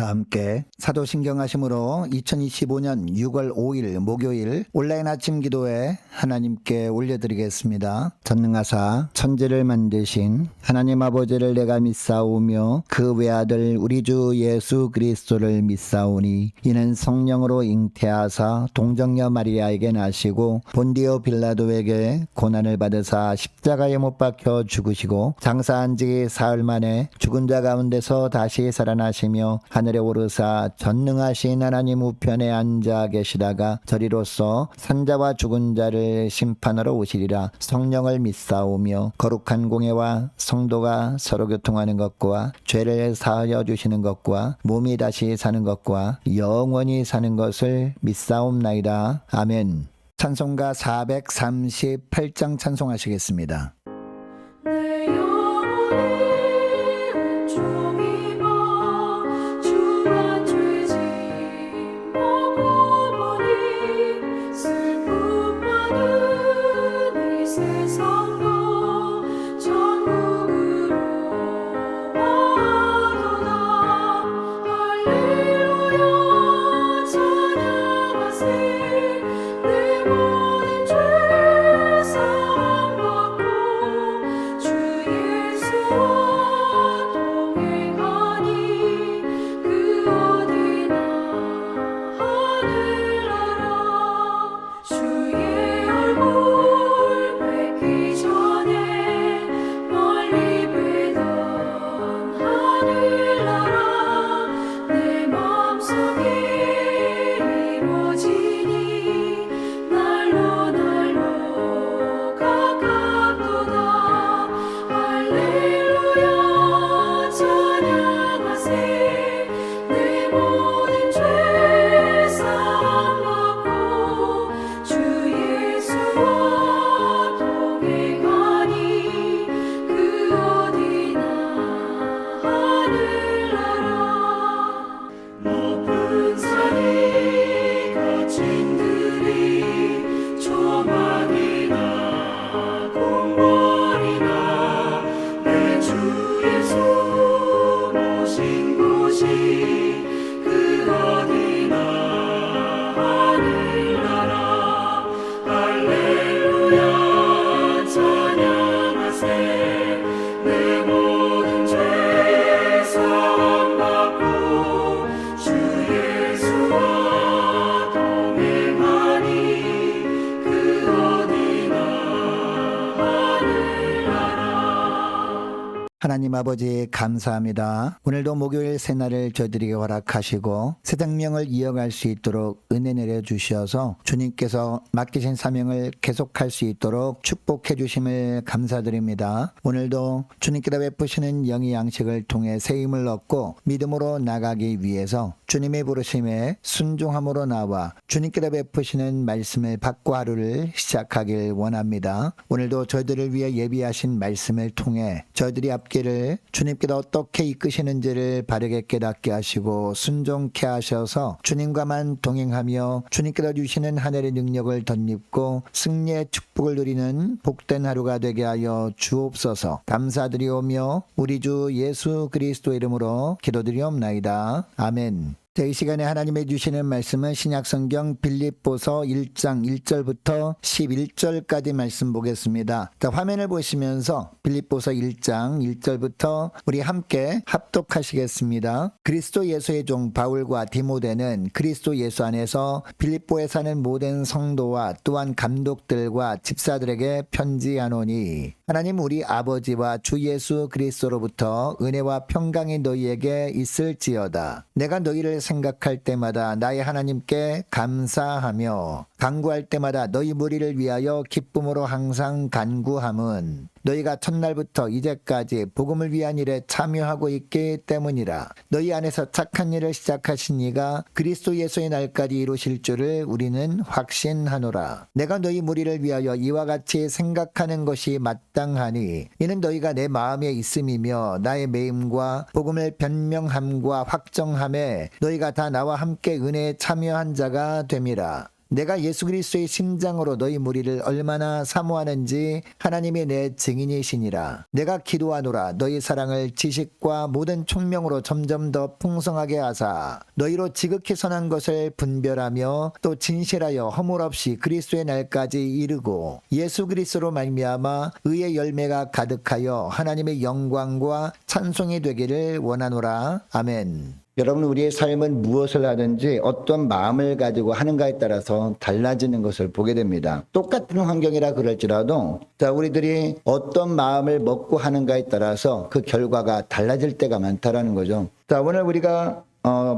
다 함께 사도신경하심으로 2025년 6월 5일 목요일 온라인 아침 기도에 하나님께 올려드리겠습니다. 전능하사 천지를 만드신 하나님 아버지를 내가 믿사오며 그 외아들 우리 주 예수 그리스도를 믿사오니 이는 성령으로 잉태하사 동정녀 마리아에게 나시고 본디오 빌라도에게 고난을 받으사 십자가에 못 박혀 죽으시고 장사한 지 사흘 만에 죽은 자 가운데서 다시 살아나시며 하늘에 오르사 전능하신 하나님 우편에 앉아 계시다가 저리로서 산자와 죽은 자를 심판하러 오시리라. 성령을 믿사오며 거룩한 공예와 성도가 서로 교통하는 것과 죄를 사하여 주시는 것과 몸이 다시 사는 것과 영원히 사는 것을 믿사옵나이다. 아멘. 찬송가 438장 찬송하시겠습니다. 내 영혼이 종이며 주와 죄짐 보고 보니 슬픔 많은 이 세상도 천국으로 와도다. 할렐루야 찬양하세. 내 모든 죄 사함받고 주 예수와 동행하니 그 어디나 하늘나라. 주의 얼굴 뵙기 전에 멀리 뵈던 하늘나라. 내 마음속에 이루어지니 날로 가깝도다. 할렐루야 찬양하세. 내 모든 죄 사함받고 주 예수와 동행하니 그 어디나 하늘나라. 높은 산이 거친 들이 조망이나 궁궐이나 내 주 예수 모신 곳이 그 어디나 하늘나라. 할렐루야 찬양하세. 내 모든 죄 사함받고 주 예수와 동행하니 그 어디나 하늘나라. 하나님 아버지 감사합니다. 오늘도 목요일 새날을 저희들에게 허락하시고 새 생명을 이어갈 수 있도록 은혜 내려주셔서 주님께서 맡기신 사명을 계속할 수 있도록 축복해 주심을 감사드립니다. 오늘도 주님께서 베푸시는 영의 양식을 통해 새 힘을 얻고 믿음으로 나가기 위해서 주님의 부르심에 순종함으로 나와 주님께서 베푸시는 말씀을 받고 하루를 시작하길 원합니다. 오늘도 저희들을 위해 예비하신 말씀을 통해 저희들이 앞길을 주님께서 어떻게 이끄시는지를 바르게 깨닫게 하시고 순종케 하셔서 주님과만 동행하며 주님께서 주시는 하늘의 능력을 덧입고 승리의 축복을 누리는 복된 하루가 되게 하여 주옵소서. 감사드리오며 우리 주 예수 그리스도 이름으로 기도드리옵나이다. 아멘. 이 시간에 하나님의 주시는 말씀은 신약성경 빌립보서 1장 1절부터 11절까지 말씀 보겠습니다. 자, 화면을 보시면서 빌립보서 1장 1절부터 우리 함께 합독하시겠습니다. 그리스도 예수의 종 바울과 디모데는 그리스도 예수 안에서 빌립보에 사는 모든 성도와 또한 감독들과 집사들에게 편지하노니 하나님 우리 아버지와 주 예수 그리스도로부터 은혜와 평강이 너희에게 있을지어다. 내가 너희를 생각할 때마다 나의 하나님께 감사하며 간구할 때마다 너희 무리를 위하여 기쁨으로 항상 간구함은 너희가 첫날부터 이제까지 복음을 위한 일에 참여하고 있기 때문이라. 너희 안에서 착한 일을 시작하신 이가 그리스도 예수의 날까지 이루실 줄을 우리는 확신하노라. 내가 너희 무리를 위하여 이와 같이 생각하는 것이 마땅하니 이는 너희가 내 마음에 있음이며 나의 매임과 복음을 변명함과 확정함에 너희가 다 나와 함께 은혜에 참여한 자가 됨이라. 내가 예수 그리스도의 심장으로 너희 무리를 얼마나 사모하는지 하나님이 내 증인이시니라. 내가 기도하노라. 너희 사랑을 지식과 모든 총명으로 점점 더 풍성하게 하사 너희로 지극히 선한 것을 분별하며 또 진실하여 허물 없이 그리스도의 날까지 이르고 예수 그리스도로 말미암아 의의 열매가 가득하여 하나님의 영광과 찬송이 되기를 원하노라. 아멘. 여러분, 우리의 삶은 무엇을 하든지 어떤 마음을 가지고 하는가에 따라서 달라지는 것을 보게 됩니다. 똑같은 환경이라 그럴지라도 우리들이 어떤 마음을 먹고 하는가에 따라서 그 결과가 달라질 때가 많다라는 거죠. 오늘 우리가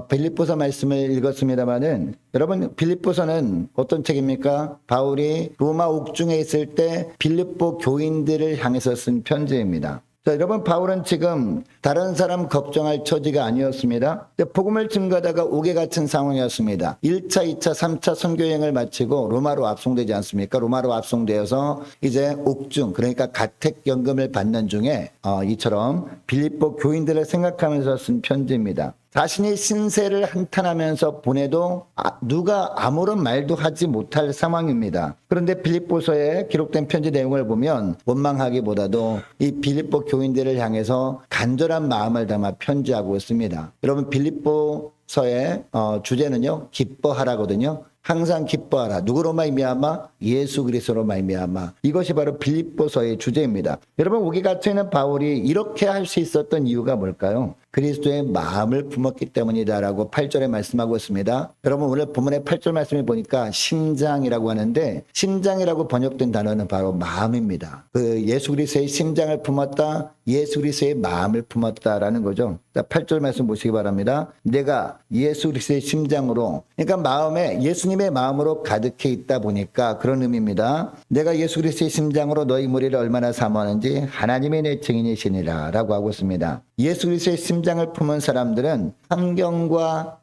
빌립보서 말씀을 읽었습니다마는 여러분, 빌립보서는 어떤 책입니까? 바울이 로마 옥중에 있을 때 빌립보 교인들을 향해서 쓴 편지입니다. 여러분, 바울은 지금 다른 사람 걱정할 처지가 아니었습니다. 복음을 증거하다가 옥에 갇힌 상황이었습니다. 1차, 2차, 3차 선교여행을 마치고 로마로 압송되지 않습니까? 로마로 압송되어서 이제 옥중, 그러니까 가택연금을 받는 중에 이처럼 빌립보 교인들을 생각하면서 쓴 편지입니다. 자신이 신세를 한탄하면서 보내도 누가 아무런 말도 하지 못할 상황입니다. 그런데 빌립보서에 기록된 편지 내용을 보면 원망하기보다도 이 빌립보 교인들을 향해서 간절한 마음을 담아 편지하고 있습니다. 여러분, 빌립보서의 주제는요, 기뻐하라거든요. 항상 기뻐하라. 누구로 말미암아? 예수 그리스도로 말미암아. 이것이 바로 빌립보서의 주제입니다. 여러분, 옥에 갇혀 있는 바울이 이렇게 할 수 있었던 이유가 뭘까요? 그리스도의 마음을 품었기 때문이다라고 8절에 말씀하고 있습니다. 여러분, 오늘 본문의 8절 말씀을 보니까 심장이라고 하는데, 심장이라고 번역된 단어는 바로 마음입니다. 그 예수 그리스도의 심장을 품었다, 예수 그리스도의 마음을 품었다라는 거죠. 8절 말씀 보시기 바랍니다. 내가 예수 그리스도의 심장으로, 그러니까 마음에 예수님의 마음으로 가득해 있다 보니까 그런 의미입니다. 내가 예수 그리스도의 심장으로 너희 무리를 얼마나 사모하는지 하나님의 내 증인이시니라 라고 하고 있습니다. 예수 그리스도의 심장을 품은 사람들은 환경과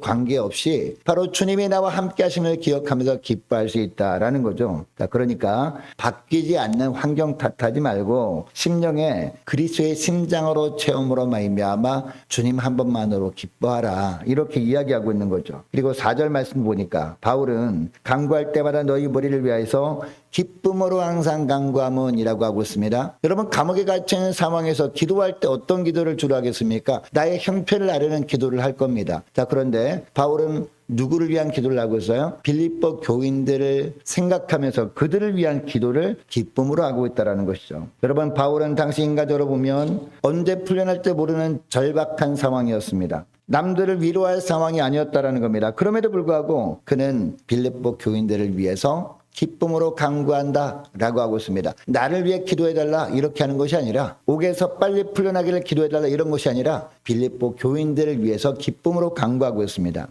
관계없이 바로 주님이 나와 함께 하심을 기억하면서 기뻐할 수 있다라는 거죠. 그러니까 바뀌지 않는 환경 탓하지 말고 심령에 그리스도의 심장으로 체험으로 말미암아 주님 한 번만으로 기뻐하라, 이렇게 이야기하고 있는 거죠. 그리고 4절 말씀 보니까 바울은 간구할 때마다 너희 머리를 위하여서 기쁨으로 항상 간구함은이라고 하고 있습니다. 여러분, 감옥에 갇혀 있는 상황에서 기도할 때 어떤 기도를 주로 하겠습니까? 나의 형편을 아뢰는 기도를 할 겁니다. 그런데 바울은 누구를 위한 기도를 하고 있어요? 빌립보 교인들을 생각하면서 그들을 위한 기도를 기쁨으로 하고 있다는 것이죠. 여러분, 바울은 당시 인간적으로 보면 언제 풀려날 때 모르는 절박한 상황이었습니다. 남들을 위로할 상황이 아니었다는 겁니다. 그럼에도 불구하고 그는 빌립보 교인들을 위해서 기쁨으로 간구한다 라고 하고 있습니다. 나를 위해 기도해달라 이렇게 하는 것이 아니라, 옥에서 빨리 풀려나기를 기도해달라 이런 것이 아니라 빌립보 교인들을 위해서 기쁨으로 간구하고 있습니다.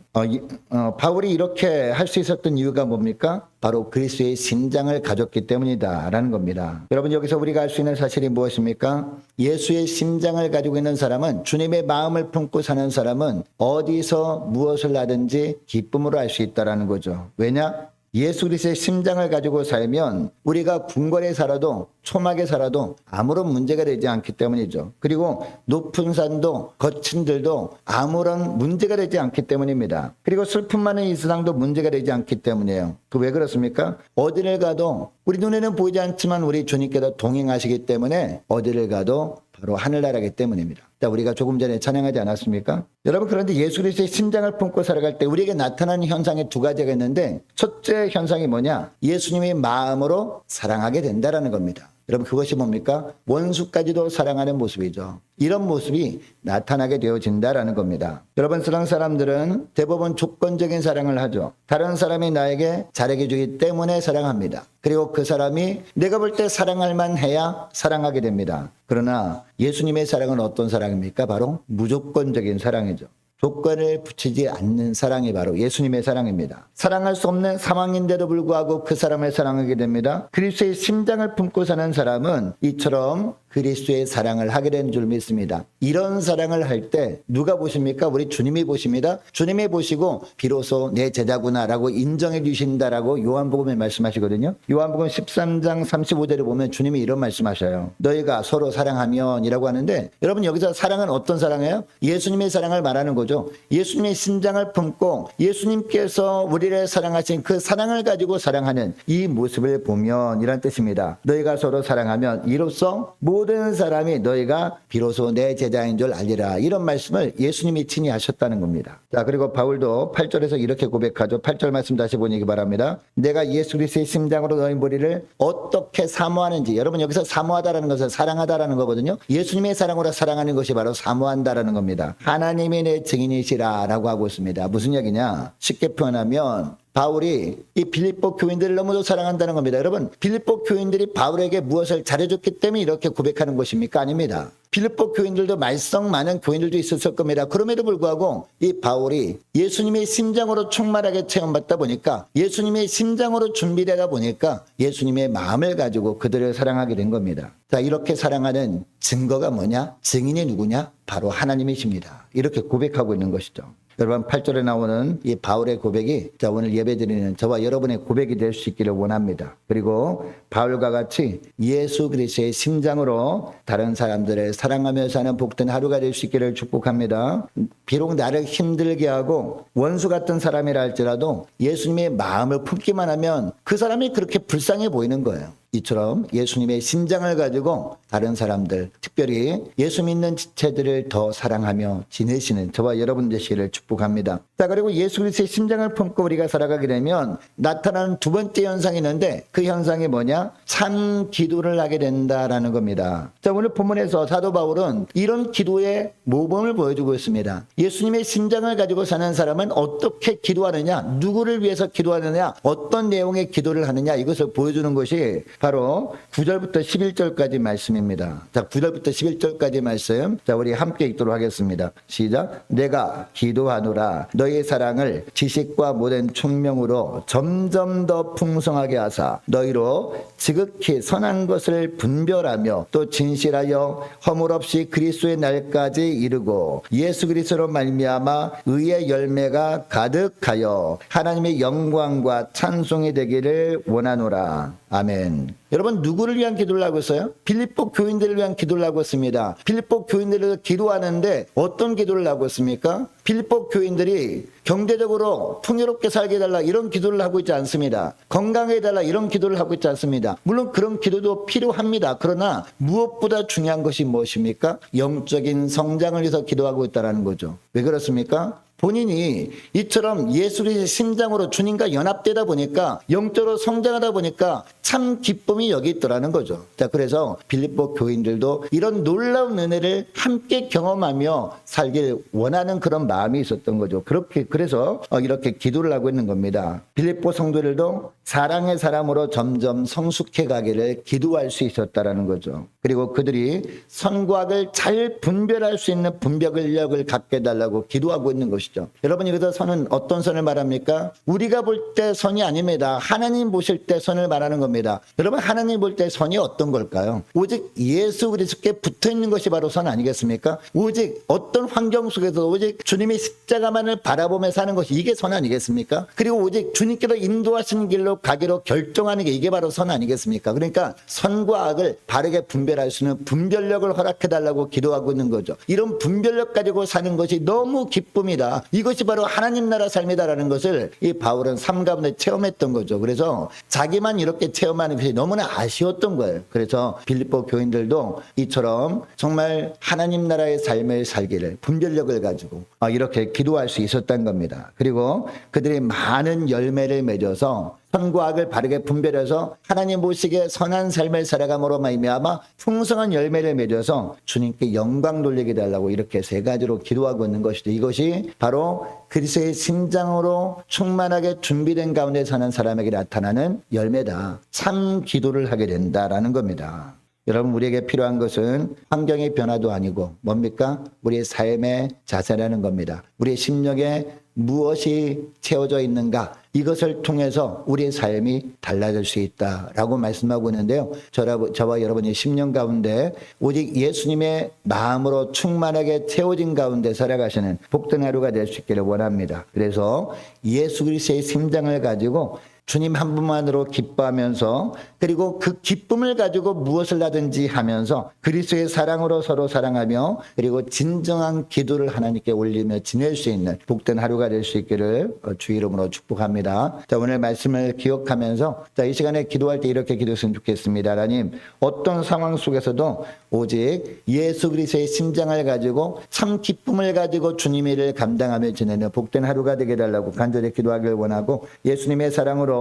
바울이 이렇게 할 수 있었던 이유가 뭡니까? 바로 그리스도의 심장을 가졌기 때문이다 라는 겁니다. 여러분, 여기서 우리가 알 수 있는 사실이 무엇입니까? 예수의 심장을 가지고 있는 사람은, 주님의 마음을 품고 사는 사람은 어디서 무엇을 하든지 기쁨으로 할 수 있다는 거죠. 왜냐? 예수 그리스도의 심장을 가지고 살면 우리가 궁궐에 살아도 초막에 살아도 아무런 문제가 되지 않기 때문이죠. 그리고 높은 산도 거친 들도 아무런 문제가 되지 않기 때문입니다. 그리고 슬픔 많은 이 세상도 문제가 되지 않기 때문이에요. 그 왜 그렇습니까? 어디를 가도 우리 눈에는 보이지 않지만 우리 주님께서 동행하시기 때문에 어디를 가도 바로 하늘나라이기 때문입니다. 우리가 조금 전에 찬양하지 않았습니까? 여러분, 그런데 예수 그리스도의 심장을 품고 살아갈 때 우리에게 나타나는 현상이 두 가지가 있는데, 첫째 현상이 뭐냐? 예수님의 마음으로 사랑하게 된다라는 겁니다. 여러분, 그것이 뭡니까? 원수까지도 사랑하는 모습이죠. 이런 모습이 나타나게 되어진다라는 겁니다. 여러분, 세상 사람들은 대부분 조건적인 사랑을 하죠. 다른 사람이 나에게 잘해 주기 때문에 사랑합니다. 그리고 그 사람이 내가 볼 때 사랑할 만해야 사랑하게 됩니다. 그러나 예수님의 사랑은 어떤 사랑입니까? 바로 무조건적인 사랑이죠. 조건을 붙이지 않는 사랑이 바로 예수님의 사랑입니다. 사랑할 수 없는 상황인데도 불구하고 그 사람을 사랑하게 됩니다. 그리스도의 심장을 품고 사는 사람은 이처럼 그리스도의 사랑을 하게 된 줄 믿습니다. 이런 사랑을 할 때 누가 보십니까? 우리 주님이 보십니다. 주님이 보시고 비로소 내 제자구나라고 인정해 주신다라고 요한복음에 말씀하시거든요. 요한복음 13장 35절에 보면 주님이 이런 말씀하셔요. 너희가 서로 사랑하면이라고 하는데, 여러분 여기서 사랑은 어떤 사랑이에요? 예수님의 사랑을 말하는 거죠. 예수님의 심장을 품고 예수님께서 우리를 사랑하신 그 사랑을 가지고 사랑하는 이 모습을 보면 이란 뜻입니다. 너희가 서로 사랑하면 이로써 모든 사람이 너희가 비로소 내 제자인 줄 알리라. 이런 말씀을 예수님이 친히 하셨다는 겁니다. 자, 그리고 바울도 8절에서 이렇게 고백하죠. 8절 말씀 다시 보시기 바랍니다. 내가 예수 그리스도의 심장으로 너희 머리를 어떻게 사모하는지. 여러분 여기서 사모하다라는 것은 사랑하다라는 거거든요. 예수님의 사랑으로 사랑하는 것이 바로 사모한다라는 겁니다. 하나님이 내 증인이시라라고 하고 있습니다. 무슨 얘기냐? 쉽게 표현하면 바울이 이 빌립보 교인들을 너무도 사랑한다는 겁니다. 여러분, 빌립보 교인들이 바울에게 무엇을 잘해줬기 때문에 이렇게 고백하는 것입니까? 아닙니다. 빌립보 교인들도 말썽 많은 교인들도 있었을 겁니다. 그럼에도 불구하고 이 바울이 예수님의 심장으로 충만하게 체험받다 보니까, 예수님의 심장으로 준비되다 보니까 예수님의 마음을 가지고 그들을 사랑하게 된 겁니다. 자, 이렇게 사랑하는 증거가 뭐냐? 증인이 누구냐? 바로 하나님이십니다. 이렇게 고백하고 있는 것이죠. 여러분 8절에 나오는 이 바울의 고백이 자, 오늘 예배드리는 저와 여러분의 고백이 될 수 있기를 원합니다. 그리고 바울과 같이 예수 그리스도의 심장으로 다른 사람들을 사랑하며 사는 복된 하루가 될 수 있기를 축복합니다. 비록 나를 힘들게 하고 원수 같은 사람이라 할지라도 예수님의 마음을 품기만 하면 그 사람이 그렇게 불쌍해 보이는 거예요. 이처럼 예수님의 심장을 가지고 다른 사람들, 특별히 예수 믿는 지체들을 더 사랑하며 지내시는 저와 여러분 되시기를 축복합니다. 자, 그리고 예수 그리스도의 심장을 품고 우리가 살아가게 되면 나타나는 두 번째 현상이 있는데, 그 현상이 뭐냐? 참 기도를 하게 된다라는 겁니다. 자, 오늘 본문에서 사도 바울은 이런 기도의 모범을 보여주고 있습니다. 예수님의 심장을 가지고 사는 사람은 어떻게 기도하느냐, 누구를 위해서 기도하느냐, 어떤 내용의 기도를 하느냐, 이것을 보여주는 것이 바로 9절부터 11절까지 말씀입니다. 자, 9절부터 11절까지 말씀. 자, 우리 함께 읽도록 하겠습니다. 시작. 내가 기도하노라 너희의 사랑을 지식과 모든 총명으로 점점 더 풍성하게 하사 너희로 지극히 선한 것을 분별하며 또 진실하여 허물 없이 그리스도의 날까지 이르고 예수 그리스도로 말미암아 의의 열매가 가득하여 하나님의 영광과 찬송이 되기를 원하노라. 아멘. 여러분, 누구를 위한 기도를 하고 있어요? 빌립보 교인들을 위한 기도를 하고 있습니다. 빌립보 교인들을 기도하는데 어떤 기도를 하고 있습니까? 빌립보 교인들이 경제적으로 풍요롭게 살게 해달라 이런 기도를 하고 있지 않습니다. 건강해 해달라 이런 기도를 하고 있지 않습니다. 물론 그런 기도도 필요합니다. 그러나 무엇보다 중요한 것이 무엇입니까? 영적인 성장을 위해서 기도하고 있다는 거죠. 왜 그렇습니까? 본인이 이처럼 예수의 심장으로 주님과 연합되다 보니까, 영적으로 성장하다 보니까 참 기쁨이 여기 있더라는 거죠. 자, 그래서 빌립보 교인들도 이런 놀라운 은혜를 함께 경험하며 살길 원하는 그런 마음이 있었던 거죠. 그래서 이렇게 기도를 하고 있는 겁니다. 빌립보 성도들도 사랑의 사람으로 점점 성숙해 가기를 기도할 수 있었다라는 거죠. 그리고 그들이 선과 악을 잘 분별할 수 있는 분별력을 갖게 해달라고 기도하고 있는 것이죠. 여러분, 여기서 선은 어떤 선을 말합니까? 우리가 볼 때 선이 아닙니다. 하나님 보실 때 선을 말하는 겁니다. 여러분, 하나님 볼 때 선이 어떤 걸까요? 오직 예수 그리스도께 붙어 있는 것이 바로 선 아니겠습니까? 오직 어떤 환경 속에서 오직 주님의 십자가만을 바라보며 사는 것이 이게 선 아니겠습니까? 그리고 오직 주님께서 인도하시는 길로 가기로 결정하는 게 이게 바로 선 아니겠습니까? 그러니까 선과 악을 바르게 분별할 수 있는 분별력을 허락해달라고 기도하고 있는 거죠. 이런 분별력 가지고 사는 것이 너무 기쁨이다. 이것이 바로 하나님 나라 삶이다라는 것을 이 바울은 삶 가운데 체험했던 거죠. 그래서 자기만 이렇게 체험하는 것이 너무나 아쉬웠던 거예요. 그래서 빌립보 교인들도 이처럼 정말 하나님 나라의 삶을 살기를 분별력을 가지고 이렇게 기도할 수 있었던 겁니다. 그리고 그들이 많은 열매를 맺어서 선과 악을 바르게 분별해서 하나님 보시기에 선한 삶을 살아감으로 말미암아 풍성한 열매를 맺어서 주님께 영광 돌리게 달라고 이렇게 세 가지로 기도하고 있는 것이죠. 이것이 바로 그리스도의 심장으로 충만하게 준비된 가운데 사는 사람에게 나타나는 열매다. 참 기도를 하게 된다라는 겁니다. 여러분, 우리에게 필요한 것은 환경의 변화도 아니고 뭡니까? 우리의 삶의 자세라는 겁니다. 우리의 심령에 무엇이 채워져 있는가, 이것을 통해서 우리의 삶이 달라질 수 있다라고 말씀하고 있는데요. 저와 여러분의 심령 가운데 오직 예수님의 마음으로 충만하게 채워진 가운데 살아가시는 복된 하루가 될 수 있기를 원합니다. 그래서 예수 그리스도의 심장을 가지고 주님 한 분만으로 기뻐하면서, 그리고 그 기쁨을 가지고 무엇을 하든지 하면서 그리스도의 사랑으로 서로 사랑하며, 그리고 진정한 기도를 하나님께 올리며 지낼 수 있는 복된 하루가 될 수 있기를 주 이름으로 축복합니다. 자, 오늘 말씀을 기억하면서 이 시간에 기도할 때 이렇게 기도했으면 좋겠습니다. 하나님, 어떤 상황 속에서도 오직 예수 그리스도의 심장을 가지고 참 기쁨을 가지고 주님의 일을 감당하며 지내는 복된 하루가 되게 해달라고 간절히 기도하길 원하고, 예수님의 사랑으로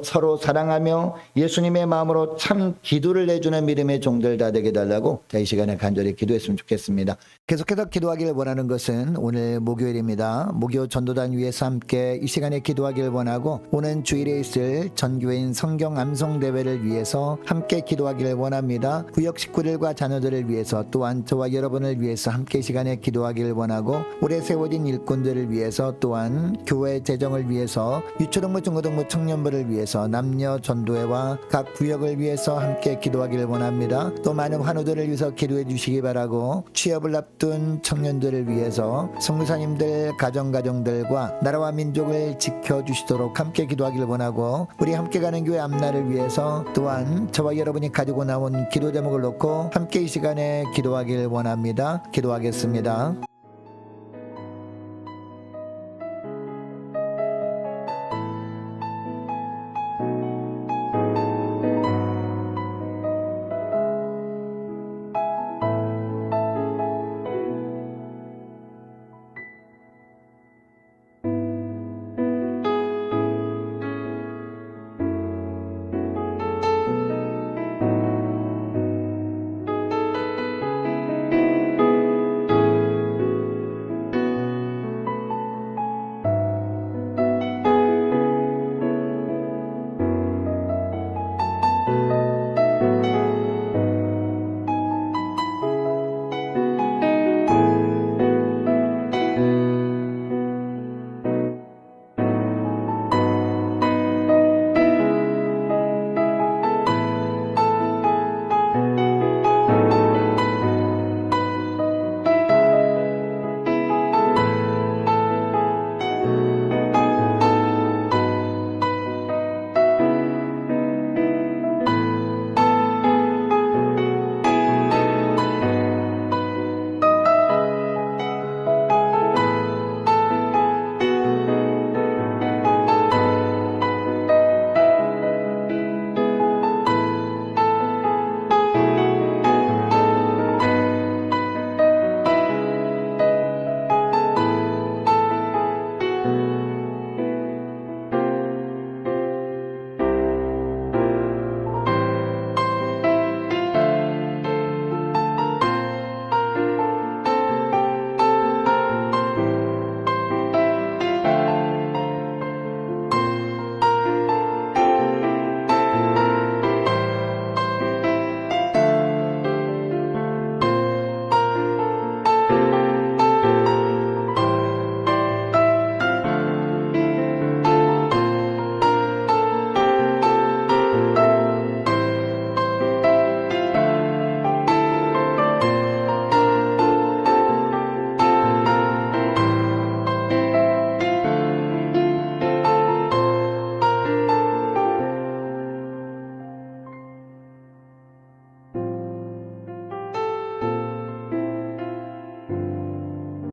서로 사랑하며 예수님의 마음으로 참 기도를 내주는 믿음의 종들 다 되게 해달라고 이 시간에 간절히 기도했으면 좋겠습니다. 계속해서 기도하길 원하는 것은 오늘 목요일입니다. 목요 전도단 위에서 함께 이 시간에 기도하길 원하고, 오는 주일에 있을 전교인 성경 암송 대회를 위해서 함께 기도하길 원합니다. 구역 식구들과 자녀들을 위해서, 또한 저와 여러분을 위해서 함께 이 시간에 기도하길 원하고, 올해 세워진 일꾼들을 위해서, 또한 교회 재정을 위해서, 유초등부 중고등부 청년부를 위해서, 남녀 전도회와 각 구역을 위해서 함께 기도하길 원합니다. 또 많은 환우들을 위해서 기도해 주시기 바라고, 취업을 앞둔 청년들을 위해서 선교사님들 가정들과 나라와 민족을 지켜주시도록 함께 기도하길 원하고, 우리 함께 가는 교회 앞날을 위해서, 또한 저와 여러분이 가지고 나온 기도 제목을 놓고 함께 이 시간에 기도하길 원합니다. 기도하겠습니다.